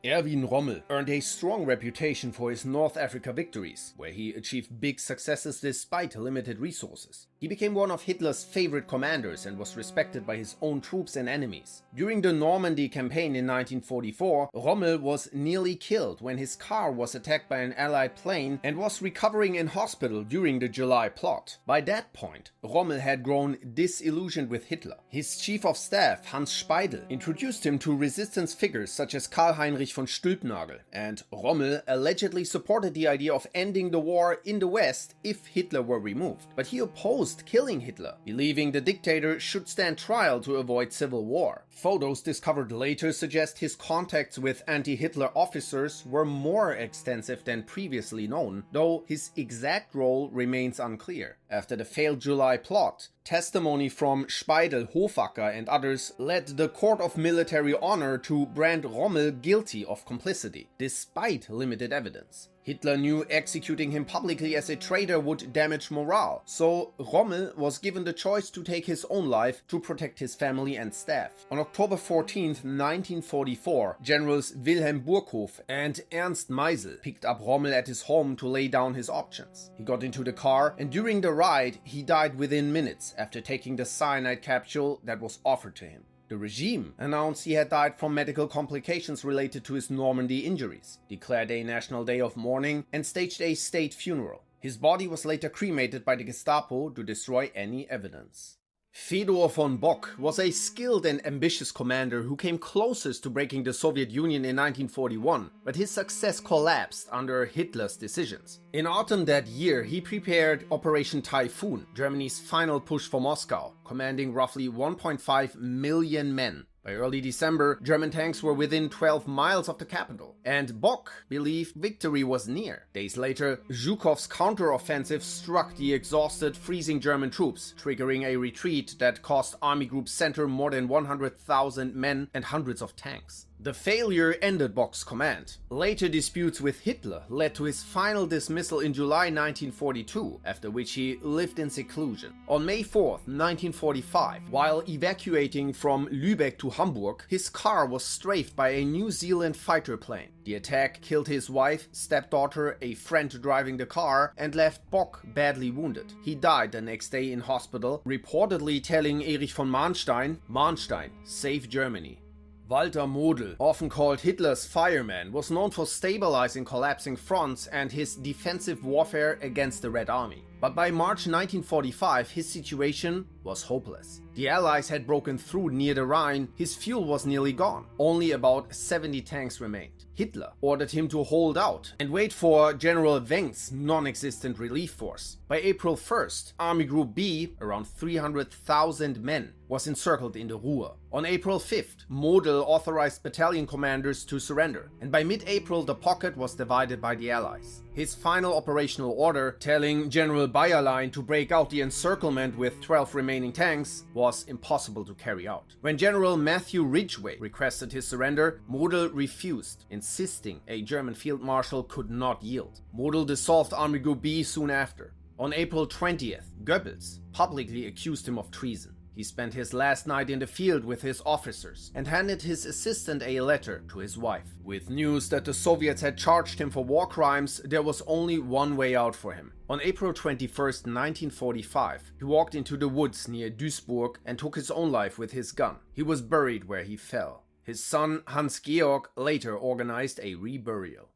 Erwin Rommel earned a strong reputation for his North Africa victories, where he achieved big successes despite limited resources. He became one of Hitler's favorite commanders and was respected by his own troops and enemies. During the Normandy campaign in 1944, Rommel was nearly killed when his car was attacked by an Allied plane and was recovering in hospital during the July plot. By that point, Rommel had grown disillusioned with Hitler. His chief of staff, Hans Speidel, introduced him to resistance figures such as Karl-Heinrich von Stülpnagel, and Rommel allegedly supported the idea of ending the war in the West if Hitler were removed. But he opposed killing Hitler, believing the dictator should stand trial to avoid civil war. Photos discovered later suggest his contacts with anti-Hitler officers were more extensive than previously known, though his exact role remains unclear. After the failed July plot, testimony from Speidel, Hofacker and others led the Court of Military Honor to brand Rommel guilty of complicity, despite limited evidence. Hitler knew executing him publicly as a traitor would damage morale, so Rommel was given the choice to take his own life to protect his family and staff. On October 14, 1944, Generals Wilhelm Burghoff and Ernst Meisel picked up Rommel at his home to lay down his options. He got into the car, and during the ride, he died within minutes after taking the cyanide capsule that was offered to him. The regime announced he had died from medical complications related to his Normandy injuries, declared a national day of mourning, and staged a state funeral. His body was later cremated by the Gestapo to destroy any evidence. Fedor von Bock was a skilled and ambitious commander who came closest to breaking the Soviet Union in 1941, but his success collapsed under Hitler's decisions. In autumn that year, he prepared Operation Typhoon, Germany's final push for Moscow, commanding roughly 1.5 million men. By early December, German tanks were within 12 miles of the capital, and Bock believed victory was near. Days later, Zhukov's counter-offensive struck the exhausted, freezing German troops, triggering a retreat that cost Army Group Center more than 100,000 men and hundreds of tanks. The failure ended Bock's command. Later disputes with Hitler led to his final dismissal in July 1942, after which he lived in seclusion. On May 4, 1945, while evacuating from Lübeck to Hamburg, his car was strafed by a New Zealand fighter plane. The attack killed his wife, stepdaughter, a friend driving the car, and left Bock badly wounded. He died the next day in hospital, reportedly telling Erich von Manstein, "Manstein, save Germany." Walter Model, often called Hitler's fireman, was known for stabilizing collapsing fronts and his defensive warfare against the Red Army. But by March 1945, his situation was hopeless. The Allies had broken through near the Rhine, his fuel was nearly gone. Only about 70 tanks remained. Hitler ordered him to hold out and wait for General Wenck's non-existent relief force. By April 1st, Army Group B, around 300,000 men, was encircled in the Ruhr. On April 5th, Model authorized battalion commanders to surrender, and by mid-April the pocket was divided by the Allies. His final operational order, telling General Bayerlein to break out the encirclement with 12 remaining tanks, was impossible to carry out. When General Matthew Ridgway requested his surrender, Model refused, insisting a German field marshal could not yield. Model dissolved Army Group B soon after. On April 20th, Goebbels publicly accused him of treason. He spent his last night in the field with his officers and handed his assistant a letter to his wife. With news that the Soviets had charged him for war crimes, there was only one way out for him. On April 21st, 1945, he walked into the woods near Duisburg and took his own life with his gun. He was buried where he fell. His son Hans-Georg later organized a reburial.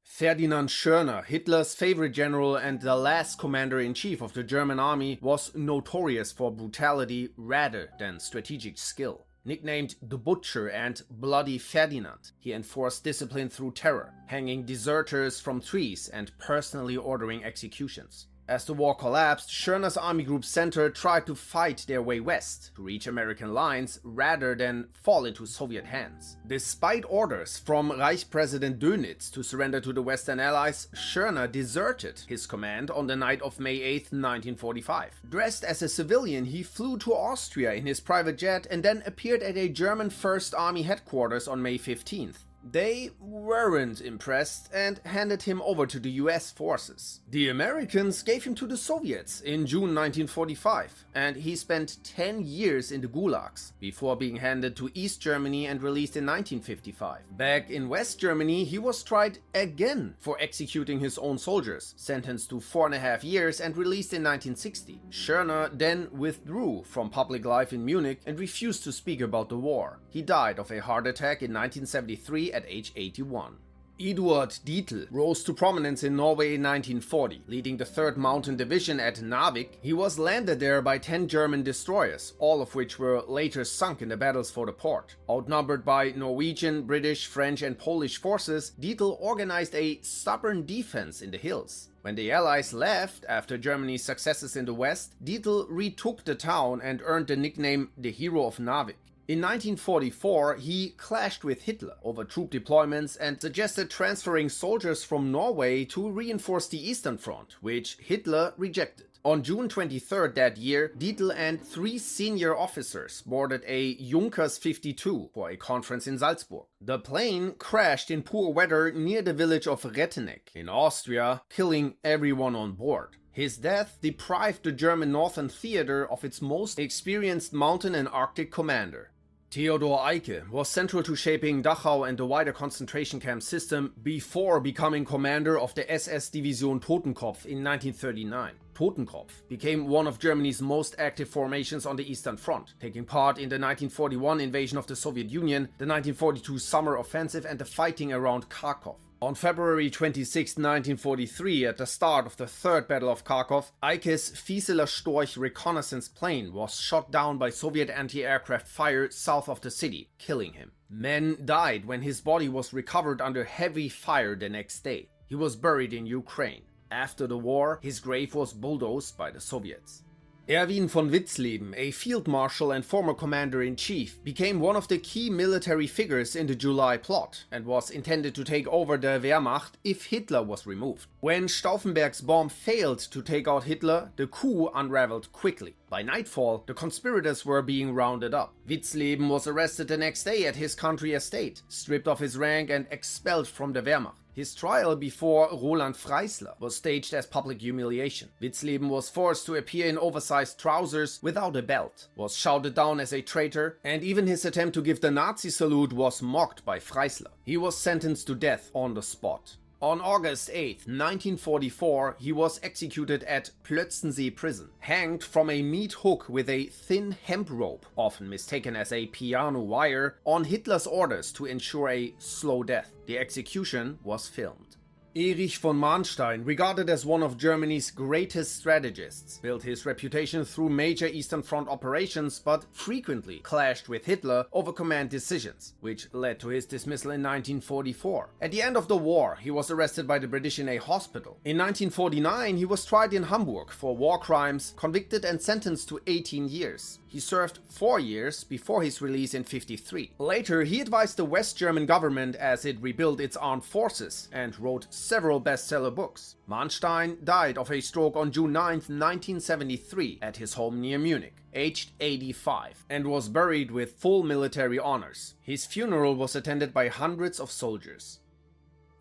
Ferdinand Schörner, Hitler's favorite general and the last commander-in-chief of the German army, was notorious for brutality rather than strategic skill. Nicknamed the Butcher and Bloody Ferdinand, he enforced discipline through terror, hanging deserters from trees and personally ordering executions. As the war collapsed, Schörner's Army Group Center tried to fight their way west to reach American lines rather than fall into Soviet hands. Despite orders from Reich President Dönitz to surrender to the Western Allies, Schörner deserted his command on the night of May 8, 1945. Dressed as a civilian, he flew to Austria in his private jet and then appeared at a German First Army headquarters on May 15th. They weren't impressed and handed him over to the US forces. The Americans gave him to the Soviets in June 1945, and he spent 10 years in the gulags before being handed to East Germany and released in 1955. Back in West Germany, he was tried again for executing his own soldiers, sentenced to 4.5 years and released in 1960. Schörner then withdrew from public life in Munich and refused to speak about the war. He died of a heart attack in 1973 at age 81. Eduard Dietl rose to prominence in Norway in 1940, leading the 3rd Mountain Division at Narvik. He was landed there by 10 German destroyers, all of which were later sunk in the battles for the port. Outnumbered by Norwegian, British, French and Polish forces, Dietl organized a stubborn defense in the hills. When the Allies left after Germany's successes in the west, Dietl retook the town and earned the nickname the Hero of Narvik. In 1944, he clashed with Hitler over troop deployments and suggested transferring soldiers from Norway to reinforce the Eastern Front, which Hitler rejected. On June 23rd that year, Dietl and 3 senior officers boarded a Junkers 52 for a conference in Salzburg. The plane crashed in poor weather near the village of Retteneck in Austria, killing everyone on board. His death deprived the German Northern Theater of its most experienced mountain and Arctic commander. Theodor Eicke was central to shaping Dachau and the wider concentration camp system before becoming commander of the SS Division Totenkopf in 1939. Totenkopf became one of Germany's most active formations on the Eastern Front, taking part in the 1941 invasion of the Soviet Union, the 1942 summer offensive and the fighting around Kharkov. On February 26, 1943, at the start of the Third Battle of Kharkov, Eicke's Vieseler Storch reconnaissance plane was shot down by Soviet anti-aircraft fire south of the city, killing him. Men died when his body was recovered under heavy fire the next day. He was buried in Ukraine. After the war, his grave was bulldozed by the Soviets. Erwin von Witzleben, a field marshal and former commander-in-chief, became one of the key military figures in the July plot and was intended to take over the Wehrmacht if Hitler was removed. When Stauffenberg's bomb failed to take out Hitler, the coup unraveled quickly. By nightfall, the conspirators were being rounded up. Witzleben was arrested the next day at his country estate, stripped of his rank and expelled from the Wehrmacht. His trial before Roland Freisler was staged as public humiliation. Witzleben was forced to appear in oversized trousers without a belt, was shouted down as a traitor, and even his attempt to give the Nazi salute was mocked by Freisler. He was sentenced to death on the spot. On August 8, 1944, he was executed at Plötzensee prison, hanged from a meat hook with a thin hemp rope, often mistaken as a piano wire, on Hitler's orders to ensure a slow death. The execution was filmed. Erich von Manstein, regarded as one of Germany's greatest strategists, built his reputation through major Eastern Front operations but frequently clashed with Hitler over command decisions, which led to his dismissal in 1944. At the end of the war, he was arrested by the British in a hospital. In 1949, he was tried in Hamburg for war crimes, convicted and sentenced to 18 years. He served 4 years before his release in 1953. Later, he advised the West German government as it rebuilt its armed forces and wrote several bestseller books. Manstein died of a stroke on June 9, 1973 at his home near Munich, aged 85, and was buried with full military honors. His funeral was attended by hundreds of soldiers.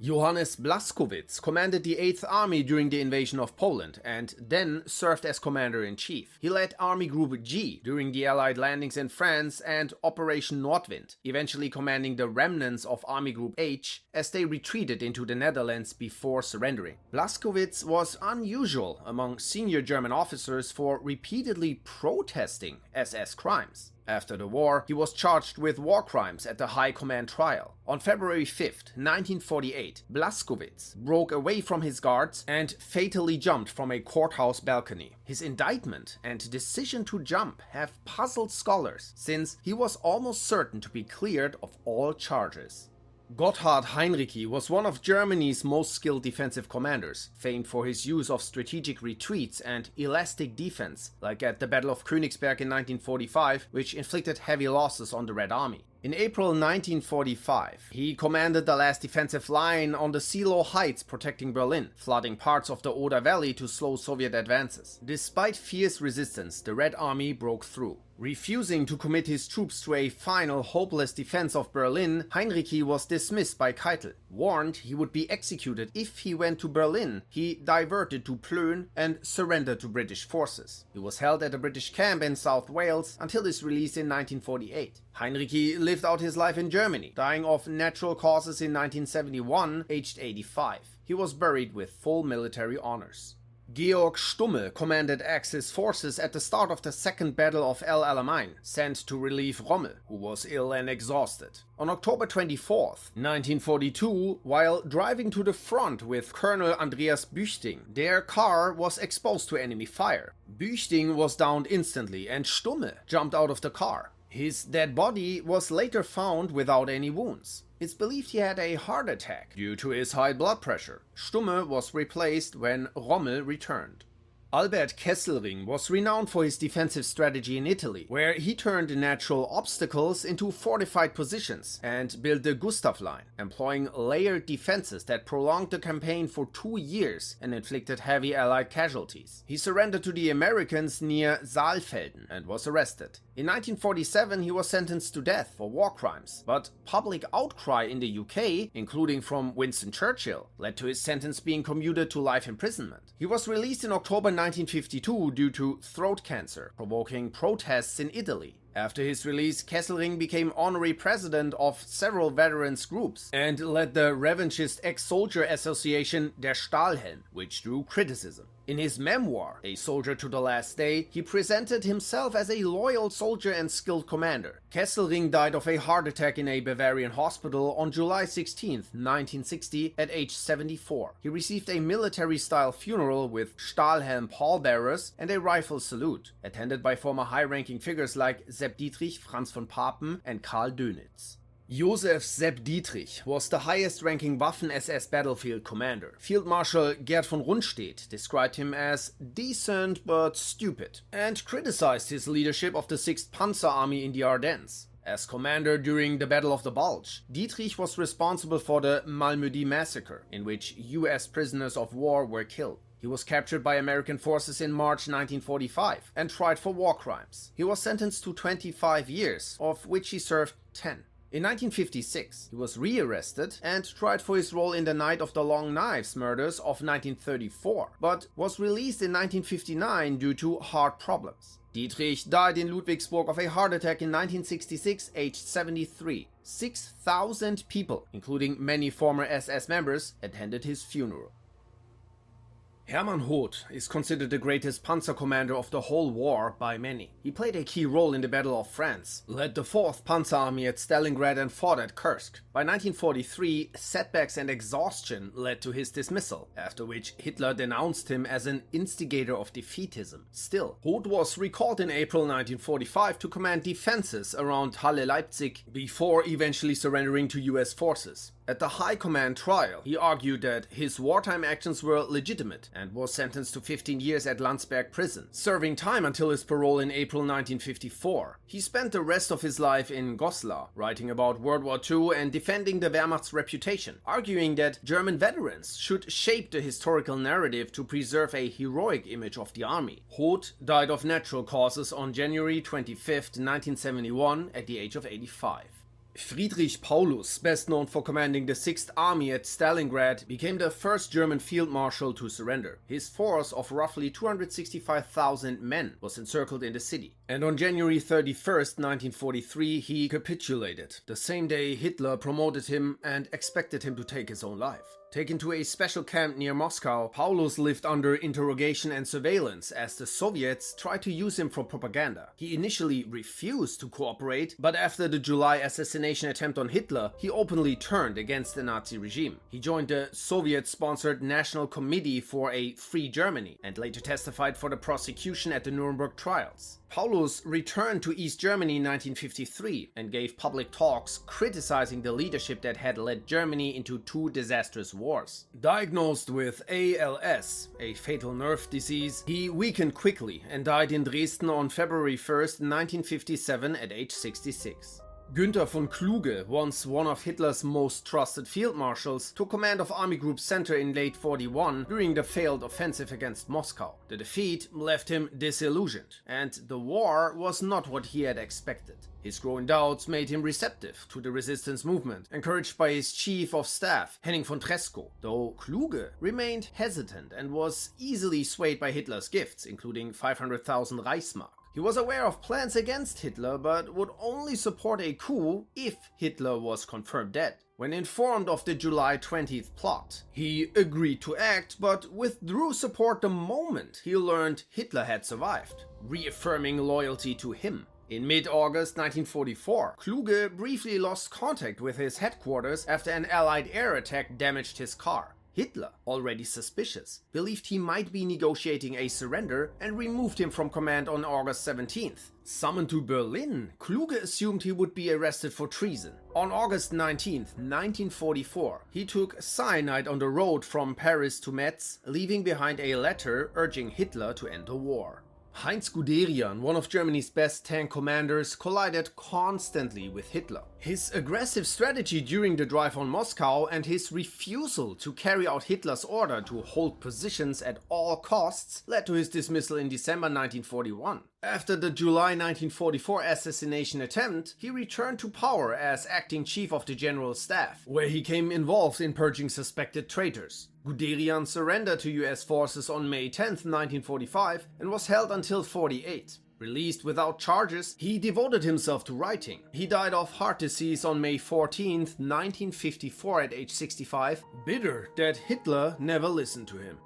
Johannes Blaskowitz commanded the 8th Army during the invasion of Poland and then served as commander-in-chief. He led Army Group G during the Allied landings in France and Operation Nordwind, eventually commanding the remnants of Army Group H as they retreated into the Netherlands before surrendering. Blaskowitz was unusual among senior German officers for repeatedly protesting SS crimes. After the war, he was charged with war crimes at the High Command trial. On February 5, 1948, Blaskowitz broke away from his guards and fatally jumped from a courthouse balcony. His indictment and decision to jump have puzzled scholars, since he was almost certain to be cleared of all charges. Gotthard Heinrici was one of Germany's most skilled defensive commanders, famed for his use of strategic retreats and elastic defense, like at the Battle of Königsberg in 1945, which inflicted heavy losses on the Red Army. In April 1945, he commanded the last defensive line on the Seelow Heights protecting Berlin, flooding parts of the Oder Valley to slow Soviet advances. Despite fierce resistance, the Red Army broke through. Refusing to commit his troops to a final hopeless defense of Berlin, Heinrici was dismissed by Keitel. Warned he would be executed if he went to Berlin, he diverted to Plön and surrendered to British forces. He was held at a British camp in South Wales until his release in 1948. Heinrici lived out his life in Germany, dying of natural causes in 1971, aged 85. He was buried with full military honors. Georg Stumme commanded Axis forces at the start of the Second Battle of El Alamein, sent to relieve Rommel, who was ill and exhausted. On October 24, 1942, while driving to the front with Colonel Andreas Büchting, their car was exposed to enemy fire. Büchting was downed instantly and Stumme jumped out of the car. His dead body was later found without any wounds. It's believed he had a heart attack due to his high blood pressure. Stumme was replaced when Rommel returned. Albert Kesselring was renowned for his defensive strategy in Italy, where he turned natural obstacles into fortified positions and built the Gustav Line, employing layered defenses that prolonged the campaign for 2 years and inflicted heavy Allied casualties. He surrendered to the Americans near Saalfelden and was arrested. In 1947 he was sentenced to death for war crimes, but public outcry in the UK, including from Winston Churchill, led to his sentence being commuted to life imprisonment. He was released in October 1952 due to throat cancer, provoking protests in Italy. After his release, Kesselring became honorary president of several veterans groups and led the revanchist ex-soldier association Der Stahlhelm, which drew criticism. In his memoir, A Soldier to the Last Day, he presented himself as a loyal soldier and skilled commander. Kesselring died of a heart attack in a Bavarian hospital on July 16, 1960, at age 74. He received a military-style funeral with Stahlhelm pallbearers and a rifle salute, attended by former high-ranking figures like Sepp Dietrich, Franz von Papen, and Karl Dönitz. Josef Sepp Dietrich was the highest-ranking Waffen-SS battlefield commander. Field Marshal Gerd von Rundstedt described him as decent but stupid, and criticized his leadership of the 6th Panzer Army in the Ardennes. As commander during the Battle of the Bulge, Dietrich was responsible for the Malmedy massacre, in which US prisoners of war were killed. He was captured by American forces in March 1945 and tried for war crimes. He was sentenced to 25 years, of which he served 10. In 1956, he was re-arrested and tried for his role in the Night of the Long Knives murders of 1934, but was released in 1959 due to heart problems. Dietrich died in Ludwigsburg of a heart attack in 1966, aged 73. 6,000 people, including many former SS members, attended his funeral. Hermann Hoth is considered the greatest panzer commander of the whole war by many. He played a key role in the Battle of France, led the 4th Panzer Army at Stalingrad and fought at Kursk. By 1943, setbacks and exhaustion led to his dismissal, after which Hitler denounced him as an instigator of defeatism. Still, Hoth was recalled in April 1945 to command defenses around Halle-Leipzig before eventually surrendering to US forces. At the High Command trial, he argued that his wartime actions were legitimate and was sentenced to 15 years at Landsberg prison, serving time until his parole in April 1954. He spent the rest of his life in Goslar, writing about World War II and defending the Wehrmacht's reputation, arguing that German veterans should shape the historical narrative to preserve a heroic image of the army. Hoth died of natural causes on January 25, 1971, at the age of 85. Friedrich Paulus, best known for commanding the 6th Army at Stalingrad, became the first German field marshal to surrender. His force of roughly 265,000 men was encircled in the city, and on January 31, 1943, he capitulated. The same day, Hitler promoted him and expected him to take his own life. Taken to a special camp near Moscow, Paulus lived under interrogation and surveillance as the Soviets tried to use him for propaganda. He initially refused to cooperate, but after the July assassination attempt on Hitler, he openly turned against the Nazi regime. He joined the Soviet-sponsored National Committee for a Free Germany and later testified for the prosecution at the Nuremberg trials. Paulus returned to East Germany in 1953 and gave public talks criticizing the leadership that had led Germany into 2 disastrous wars. Diagnosed with ALS, a fatal nerve disease, he weakened quickly and died in Dresden on February 1, 1957 at age 66. Günther von Kluge, once one of Hitler's most trusted field marshals, took command of Army Group Center in late 41 during the failed offensive against Moscow. The defeat left him disillusioned, and the war was not what he had expected. His growing doubts made him receptive to the resistance movement, encouraged by his chief of staff, Henning von Tresckow, though Kluge remained hesitant and was easily swayed by Hitler's gifts, including 500,000 Reichsmark. He was aware of plans against Hitler, but would only support a coup if Hitler was confirmed dead. When informed of the July 20th plot, he agreed to act, but withdrew support the moment he learned Hitler had survived, reaffirming loyalty to him. In mid-August 1944, Kluge briefly lost contact with his headquarters after an Allied air attack damaged his car. Hitler, already suspicious, believed he might be negotiating a surrender and removed him from command on August 17th. Summoned to Berlin, Kluge assumed he would be arrested for treason. On August 19th, 1944, he took cyanide on the road from Paris to Metz, leaving behind a letter urging Hitler to end the war. Heinz Guderian, one of Germany's best tank commanders, collided constantly with Hitler. His aggressive strategy during the drive on Moscow and his refusal to carry out Hitler's order to hold positions at all costs led to his dismissal in December 1941. After the July 1944 assassination attempt, he returned to power as acting chief of the General Staff, where he came involved in purging suspected traitors. Guderian surrendered to US forces on May 10, 1945, and was held until 48. Released without charges, he devoted himself to writing. He died of heart disease on May 14, 1954 at age 65, bitter that Hitler never listened to him.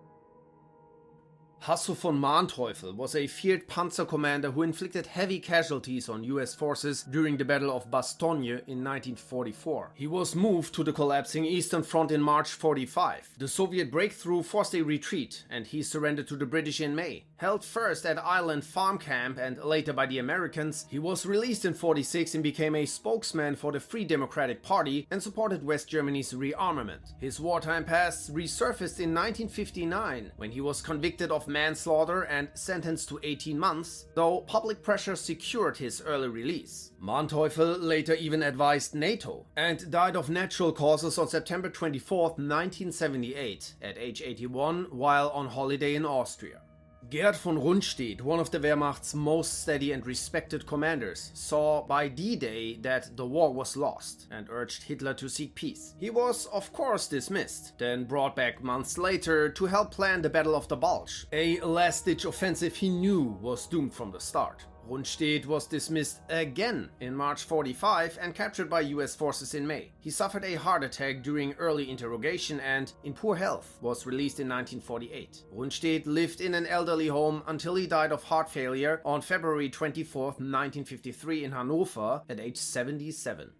Hasso von Manteuffel was a feared panzer commander who inflicted heavy casualties on US forces during the Battle of Bastogne in 1944. He was moved to the collapsing Eastern Front in March 45. The Soviet breakthrough forced a retreat, and he surrendered to the British in May. Held first at Island Farm Camp and later by the Americans, he was released in 46 and became a spokesman for the Free Democratic Party and supported West Germany's rearmament. His wartime past resurfaced in 1959 when he was convicted of manslaughter and sentenced to 18 months, though public pressure secured his early release. Manteuffel later even advised NATO and died of natural causes on September 24, 1978, at age 81 while on holiday in Austria. Gerd von Rundstedt, one of the Wehrmacht's most steady and respected commanders, saw by D-Day that the war was lost and urged Hitler to seek peace. He was, of course, dismissed, then brought back months later to help plan the Battle of the Bulge, a last-ditch offensive he knew was doomed from the start. Rundstedt was dismissed again in March 45 and captured by US forces in May. He suffered a heart attack during early interrogation and, in poor health, was released in 1948. Rundstedt lived in an elderly home until he died of heart failure on February 24, 1953 in Hanover at age 77.